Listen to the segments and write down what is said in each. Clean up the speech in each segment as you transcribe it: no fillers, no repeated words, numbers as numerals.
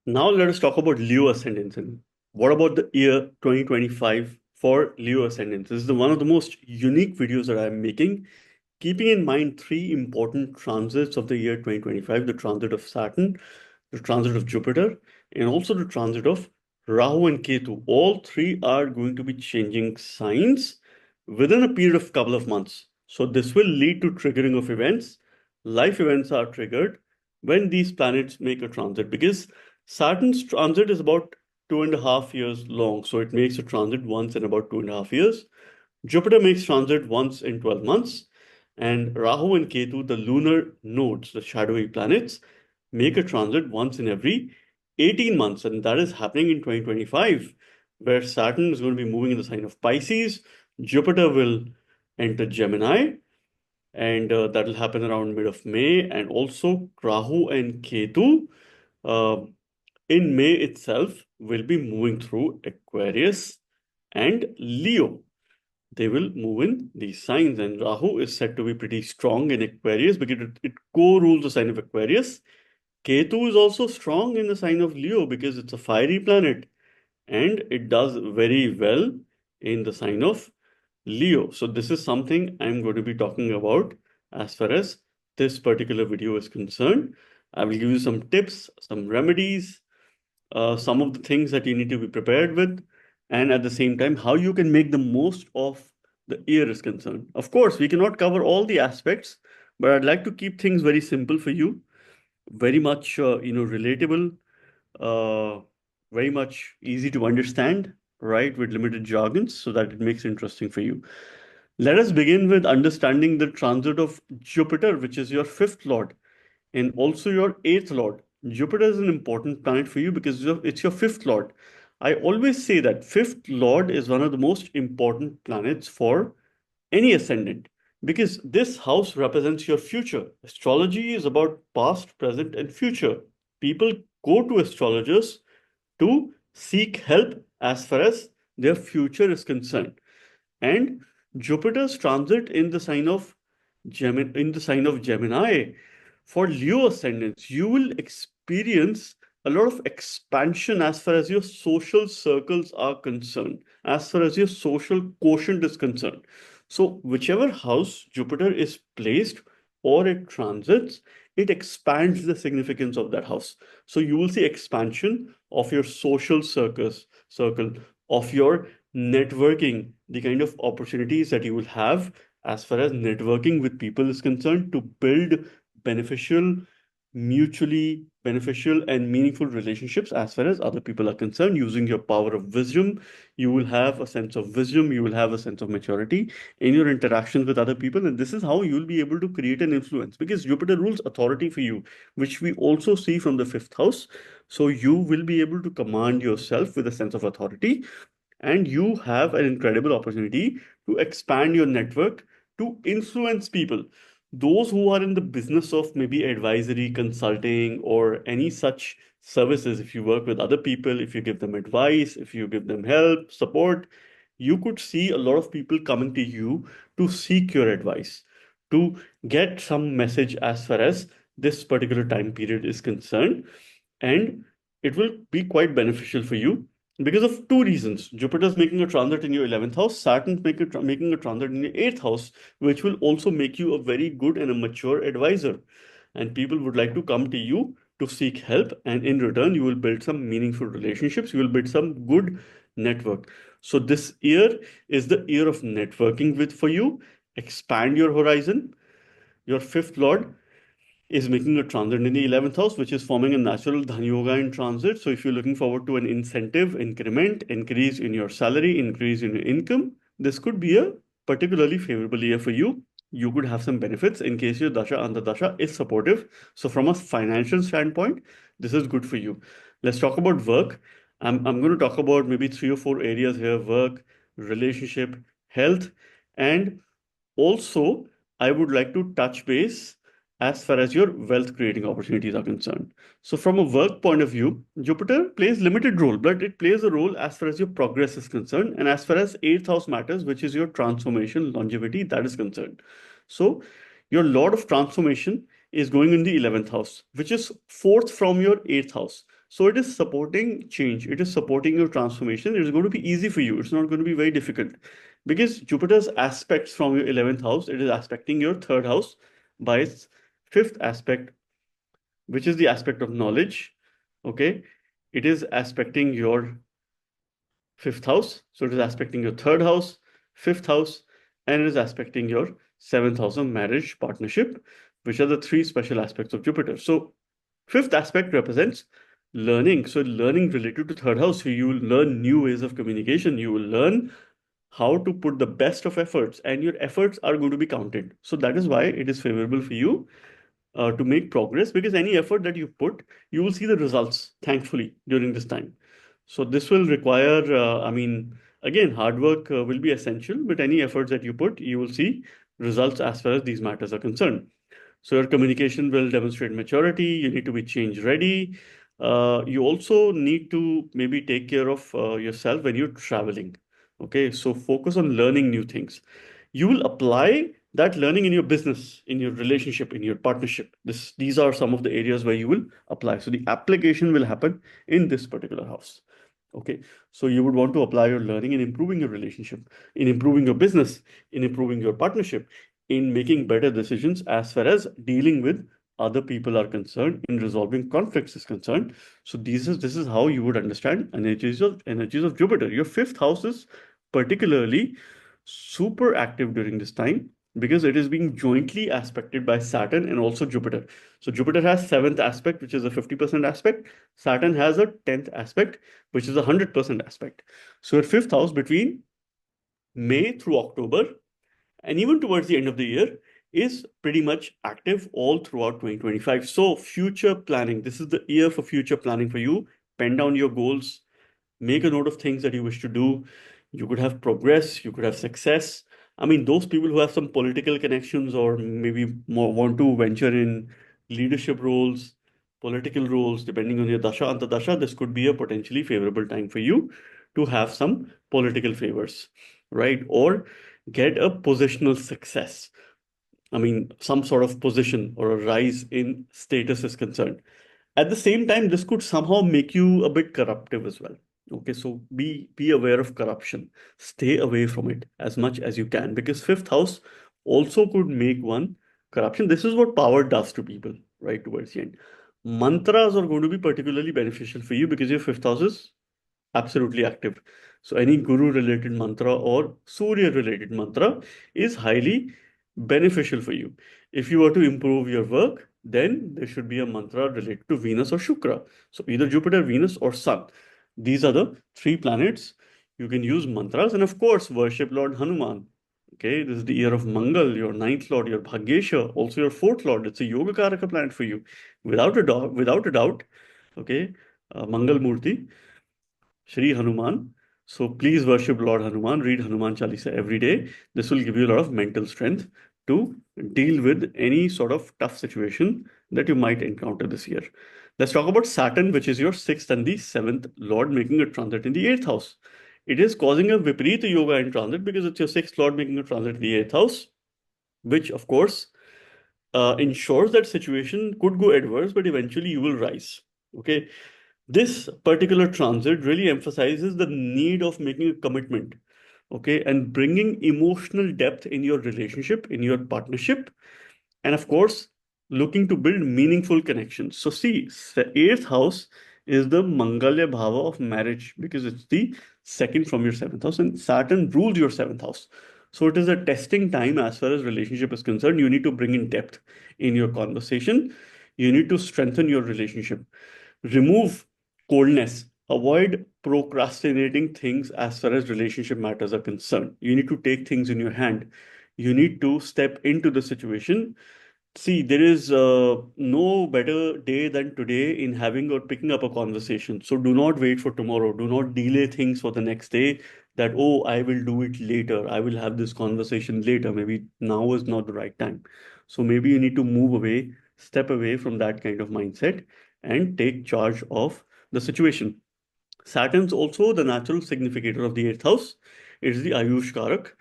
Now let us talk about Leo ascendants. And what about the year 2025 for Leo ascendants? This is one of the most unique videos that I'm making, keeping in mind three important transits of the year 2025: the transit of Saturn, the transit of Jupiter, and also the transit of Rahu and Ketu. All three are going to be changing signs within a period of couple of months. So this will lead to triggering of events. Life events are triggered when these planets make a transit because Saturn's transit is about 2.5 years long. So it makes a transit once in about 2.5 years. Jupiter makes transit once in 12 months. And Rahu and Ketu, the lunar nodes, the shadowy planets, make a transit once in every 18 months. And that is happening in 2025, where Saturn is going to be moving in the sign of Pisces. Jupiter will enter Gemini, and that will happen around mid of May. And also, Rahu and Ketu uh, in May itself will be moving through Aquarius and Leo. They will move in these signs, and Rahu is said to be pretty strong in Aquarius because it co-rules the sign of Aquarius. Ketu is also strong in the sign of Leo because it's a fiery planet and it does very well in the sign of Leo. So this is something I'm going to be talking about as far as this particular video is concerned. I will give you some tips, some remedies, some of the things that you need to be prepared with, and at the same time, how you can make the most of the year is concerned. Of course, we cannot cover all the aspects, but I'd like to keep things very simple for you, very much relatable, uh, very much easy to understand, right, with limited jargons, so that it makes it interesting for you. Let us begin with understanding the transit of Jupiter, which is your fifth lord and also your eighth lord. Jupiter is an important planet for you because it's your fifth lord. I always say that fifth lord is one of the most important planets for any ascendant because this house represents your future. Astrology is about past, present, and future. People go to astrologers to seek help as far as their future is concerned. And Jupiter's transit in the sign of Gemini for Leo ascendants, you will experience a lot of expansion as far as your social circles are concerned, as far as your social quotient is concerned. So, whichever house Jupiter is placed or it transits, it expands the significance of that house. So, you will see expansion of your social circle, of your networking, the kind of opportunities that you will have as far as networking with people is concerned to build beneficial, mutually beneficial, and meaningful relationships as far as other people are concerned. Using your power of wisdom, you will have a sense of wisdom, you will have a sense of maturity in your interactions with other people. And this is how you'll be able to create an influence because Jupiter rules authority for you, which we also see from the fifth house. So you will be able to command yourself with a sense of authority, and you have an incredible opportunity to expand your network to influence people. Those who are in the business of maybe advisory, consulting, or any such services, if you work with other people, if you give them advice, if you give them help, support, you could see a lot of people coming to you to seek your advice, to get some message as far as this particular time period is concerned. And it will be quite beneficial for you because of two reasons. Jupiter's making a transit in your 11th house, Saturn's making a transit in your 8th house, which will also make you a very good and a mature advisor. And people would like to come to you to seek help. And in return, you will build some meaningful relationships. You will build some good network. So this year is the year of networking with for you. Expand your horizon. Your fifth lord is making a transit in the 11th house, which is forming a natural Dhan Yoga in transit. So if you're looking forward to an incentive, increment, increase in your salary, increase in your income, this could be a particularly favorable year for you. You could have some benefits in case your Dasha Antardasha is supportive. So from a financial standpoint, this is good for you. Let's talk about work. I'm going to talk about maybe three or four areas here: work, relationship, health, and also, I would like to touch base as far as your wealth creating opportunities are concerned. So, from a work point of view, Jupiter plays limited role, but it plays a role as far as your progress is concerned, and as far as eighth house matters, which is your transformation, longevity, that is concerned. So, your Lord of Transformation is going in the 11th house, which is fourth from your eighth house. So it is supporting change. It is supporting your transformation. It is going to be easy for you. It's not going to be very difficult because Jupiter's aspects from your 11th house, it is aspecting your third house by its fifth aspect, which is the aspect of knowledge. Okay. It is aspecting your fifth house. So it is aspecting your third house, fifth house, and it is aspecting your seventh house of marriage, partnership, which are the three special aspects of Jupiter. So fifth aspect represents learning. So learning related to third house. So you will learn new ways of communication. You will learn how to put the best of efforts, and your efforts are going to be counted. So that is why it is favorable for you to make progress, because any effort that you put, you will see the results, thankfully, during this time. So this will require, again, hard work will be essential, but any efforts that you put, you will see results as far as these matters are concerned. So your communication will demonstrate maturity. You need to be change ready. You also need to maybe take care of yourself when you're traveling. Okay, so focus on learning new things. You will apply that learning in your business, in your relationship, in your partnership. These are some of the areas where you will apply. So the application will happen in this particular house. Okay, so you would want to apply your learning in improving your relationship, in improving your business, in improving your partnership, in making better decisions as far as dealing with other people are concerned, in resolving conflicts is concerned. So this is how you would understand energies of Jupiter. Your fifth house is particularly super active during this time because it is being jointly aspected by Saturn and also Jupiter. So Jupiter has seventh aspect, which is a 50% aspect. Saturn has a 10th aspect, which is a 100% aspect. So your fifth house between May through October and even towards the end of the year is pretty much active all throughout 2025. So future planning, this is the year for future planning for you. Pen down your goals, make a note of things that you wish to do. You could have progress, you could have success. I mean, those people who have some political connections or maybe more want to venture in leadership roles, political roles, depending on your dasha antadasha, this could be a potentially favorable time for you to have some political favors, right? Or get a positional success. I mean, some sort of position or a rise in status is concerned. At the same time, this could somehow make you a bit corruptive as well. Okay, so be aware of corruption. Stay away from it as much as you can, because fifth house also could make one corruption. This is what power does to people, right, towards the end. Mantras are going to be particularly beneficial for you because your fifth house is absolutely active. So any guru related mantra or Surya related mantra is highly beneficial for you. If you were to improve your work, then there should be a mantra related to Venus or Shukra. So either Jupiter, Venus, or Sun. These are the three planets. You can use mantras and of course worship Lord Hanuman. Okay, this is the year of Mangal, your ninth lord, your Bhagyesha, also your fourth lord. It's a Yoga Karaka planet for you. Without a doubt, okay, Mangal Murti. Shri Hanuman. So please worship Lord Hanuman, read Hanuman Chalisa every day. This will give you a lot of mental strength to deal with any sort of tough situation that you might encounter this year. Let's talk about Saturn, which is your sixth and the seventh Lord, making a transit in the eighth house. It is causing a Viparita Yoga in transit because it's your sixth Lord making a transit in the eighth house, which of course ensures that situation could go adverse, but eventually you will rise. Okay, this particular transit really emphasizes the need of making a commitment, okay, and bringing emotional depth in your relationship, in your partnership, and of course, looking to build meaningful connections. So, see, the eighth house is the Mangalya Bhava of marriage because it's the second from your seventh house, and Saturn rules your seventh house. So, it is a testing time as far as relationship is concerned. You need to bring in depth in your conversation, you need to strengthen your relationship, remove coldness, avoid procrastinating things as far as relationship matters are concerned. You need to take things in your hand, you need to step into the situation. See, there is no better day than today in having or picking up a conversation. So do not wait for tomorrow. Do not delay things for the next day that, oh, I will do it later. I will have this conversation later. Maybe now is not the right time. So maybe you need to move away, step away from that kind of mindset and take charge of the situation. Saturn's also the natural significator of the eighth house. It is the Ayush Karak.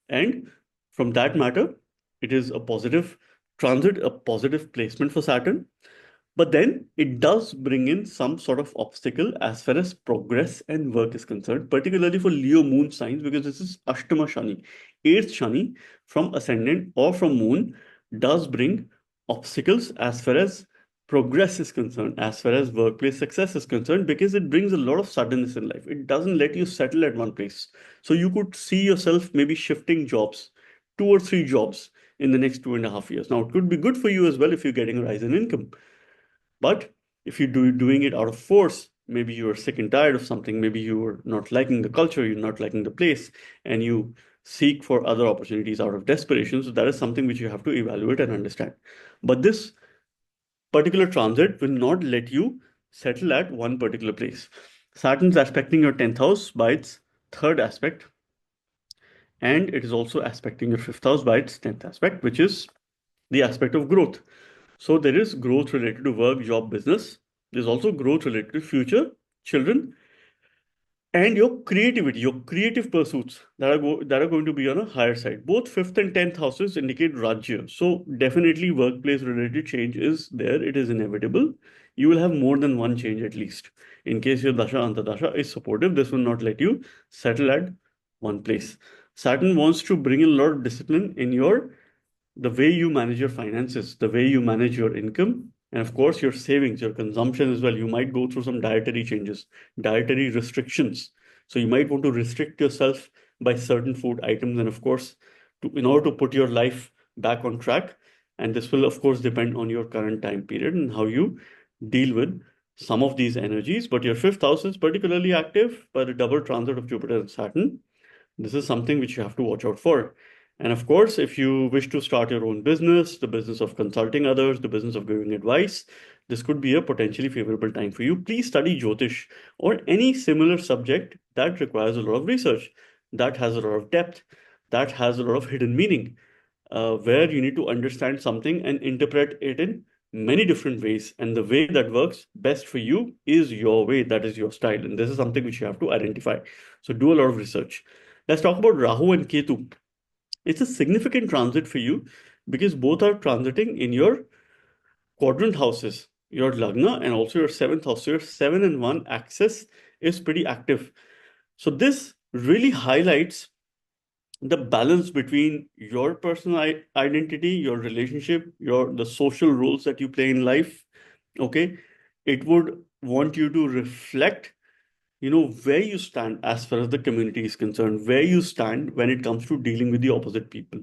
And from that matter, it is a positive transit, a positive placement for Saturn. But then it does bring in some sort of obstacle as far as progress and work is concerned, particularly for Leo moon signs, because this is Ashtama Shani. Eighth Shani from Ascendant or from Moon does bring obstacles as far as progress is concerned, as far as workplace success is concerned, because it brings a lot of suddenness in life. It doesn't let you settle at one place. So you could see yourself maybe shifting jobs, two or three jobs in the next 2.5 years. Now, it could be good for you as well if you're getting a rise in income. But if you're doing it out of force, maybe you're sick and tired of something, maybe you're not liking the culture, you're not liking the place, and you seek for other opportunities out of desperation. So that is something which you have to evaluate and understand. But this particular transit will not let you settle at one particular place. Saturn's aspecting your 10th house by its third aspect, and it is also aspecting your fifth house by its 10th aspect, which is the aspect of growth. So there is growth related to work, job, business. There's also growth related to future, children, and your creativity, your creative pursuits that are going to be on a higher side. Both fifth and 10th houses indicate Rajya. So definitely workplace related change is there. It is inevitable. You will have more than one change at least. In case your Dasha Antardasha is supportive, this will not let you settle at one place. Saturn wants to bring in a lot of discipline in your the way you manage your finances, the way you manage your income, and of course, your savings, your consumption as well. You might go through some dietary changes, dietary restrictions. So you might want to restrict yourself by certain food items, and of course, in order to put your life back on track. And this will, of course, depend on your current time period and how you deal with some of these energies. But your fifth house is particularly active by the double transit of Jupiter and Saturn. This is something which you have to watch out for. And of course, if you wish to start your own business, the business of consulting others, the business of giving advice, this could be a potentially favorable time for you. Please study Jyotish or any similar subject that requires a lot of research, that has a lot of depth, that has a lot of hidden meaning, where you need to understand something and interpret it in many different ways. And the way that works best for you is your way, that is your style. And this is something which you have to identify. So do a lot of research. Let's talk about Rahu and Ketu. It's a significant transit for you because both are transiting in your quadrant houses, your Lagna and also your seventh house. So your 7 and 1 axis is pretty active. So this really highlights the balance between your personal identity, your relationship, the social roles that you play in life. Okay. It would want you to reflect where you stand as far as the community is concerned, where you stand when it comes to dealing with the opposite people,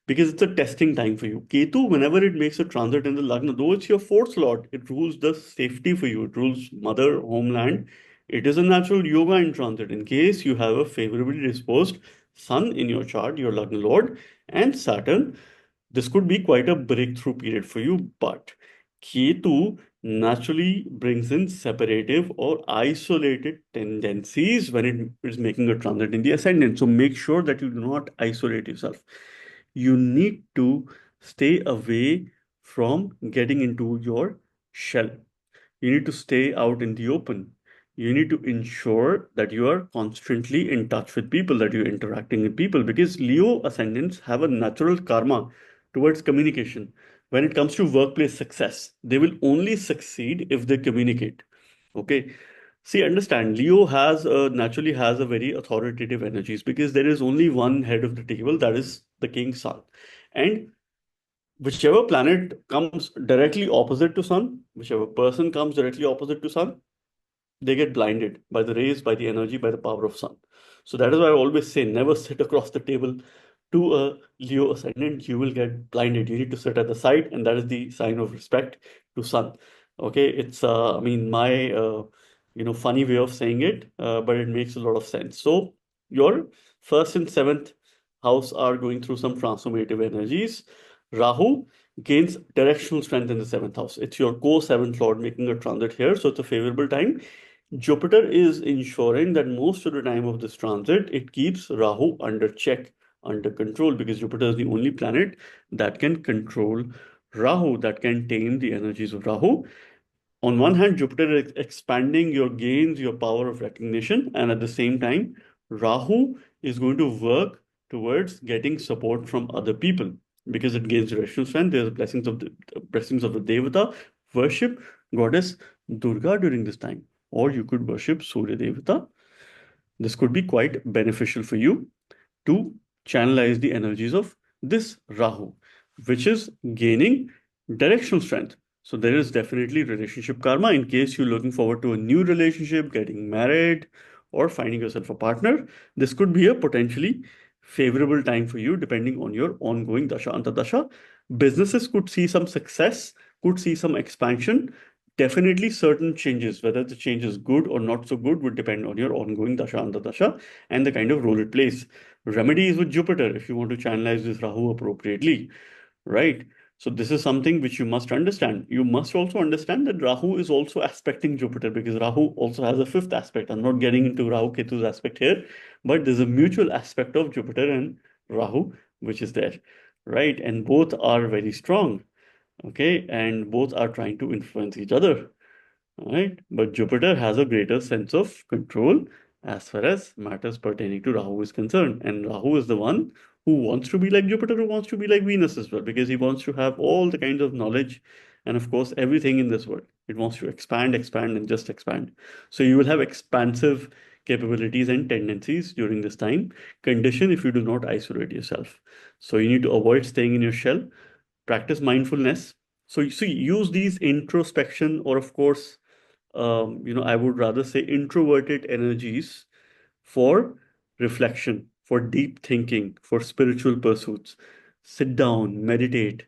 because it's a testing time for you. Ketu, whenever it makes a transit in the Lagna, though it's your fourth lord, it rules the safety for you, it rules mother, homeland. It is a natural yoga in transit. In case you have a favorably disposed sun in your chart, your Lagna lord, and Saturn, this could be quite a breakthrough period for you. But Ketu naturally brings in separative or isolated tendencies when it is making a transit in the ascendant. So make sure that you do not isolate yourself. You need to stay away from getting into your shell. You need to stay out in the open. You need to ensure that you are constantly in touch with people, that you're interacting with people, because Leo ascendants have a natural karma towards communication. When it comes to workplace success, they will only succeed if they communicate. Okay. See, understand, Leo naturally has a very authoritative energies because there is only one head of the table, that is the king sun. And whichever planet comes directly opposite to sun, whichever person comes directly opposite to sun, they get blinded by the rays, by the energy, by the power of sun. So that is why I always say never sit across the table to a Leo ascendant. You will get blinded. You need to sit at the side, and that is the sign of respect to sun. Okay, it's I mean my funny way of saying it, but it makes a lot of sense. So your first and seventh house are going through some transformative energies. Rahu gains directional strength in the seventh house. It's your co-seventh lord making a transit here, so it's a favorable time. Jupiter is ensuring that most of the time of this transit, it keeps Rahu under check, under control, because Jupiter is the only planet that can control Rahu, that can tame the energies of Rahu. On one hand, Jupiter is expanding your gains, your power of recognition, and at the same time, Rahu is going to work towards getting support from other people because it gains directional strength. There's blessings of the Devata Worship goddess Durga during this time, or you could worship Surya Devata. This could be quite beneficial for you to channelize the energies of this Rahu, which is gaining directional strength. So there is definitely relationship karma in case you're looking forward to a new relationship, getting married, or finding yourself a partner. This could be a potentially favorable time for you depending on your ongoing dasha antardasha. Businesses could see some success, could see some expansion. Definitely certain changes, whether the change is good or not so good, would depend on your ongoing dasha antardasha and the kind of role it plays. Remedy is with Jupiter if you want to channelize this Rahu appropriately, right? So this is something which you must understand. You must also understand that Rahu is also aspecting Jupiter because Rahu also has a fifth aspect. I'm not getting into Rahu Ketu's aspect here, but there's a mutual aspect of Jupiter and Rahu which is there, right? And both are very strong, okay? And both are trying to influence each other, right? But Jupiter has a greater sense of control as far as matters pertaining to Rahu is concerned. And Rahu is the one who wants to be like Jupiter, who wants to be like Venus as well, because he wants to have all the kinds of knowledge and, of course, everything in this world. It wants to expand, expand, and just expand. So you will have expansive capabilities and tendencies during this time, condition if you do not isolate yourself. So you need to avoid staying in your shell, practice mindfulness. So you see, use these introspection or, of course, I would rather say introverted energies for reflection, for deep thinking, for spiritual pursuits. Sit down, meditate,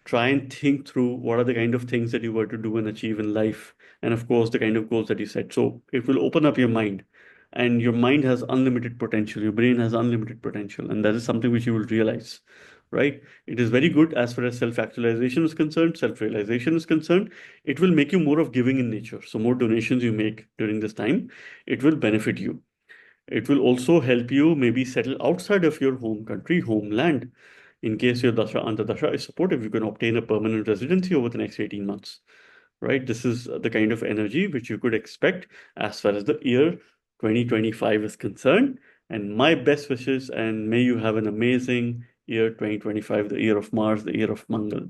try and think through what are the kind of things that you were to do and achieve in life, and of course, the kind of goals that you set. So it will open up your mind, and your mind has unlimited potential, your brain has unlimited potential, and that is something which you will realize. Right? It is very good as far as self actualization is concerned, self realization is concerned. It will make you more of giving in nature. So, more donations you make during this time, it will benefit you. It will also help you maybe settle outside of your home country, homeland. In case your Dasha Antardasha is supportive, you can obtain a permanent residency over the next 18 months. Right? This is the kind of energy which you could expect as far as the year 2025 is concerned. And my best wishes, and may you have an amazing year 2025, the year of Mars, the year of Mangal.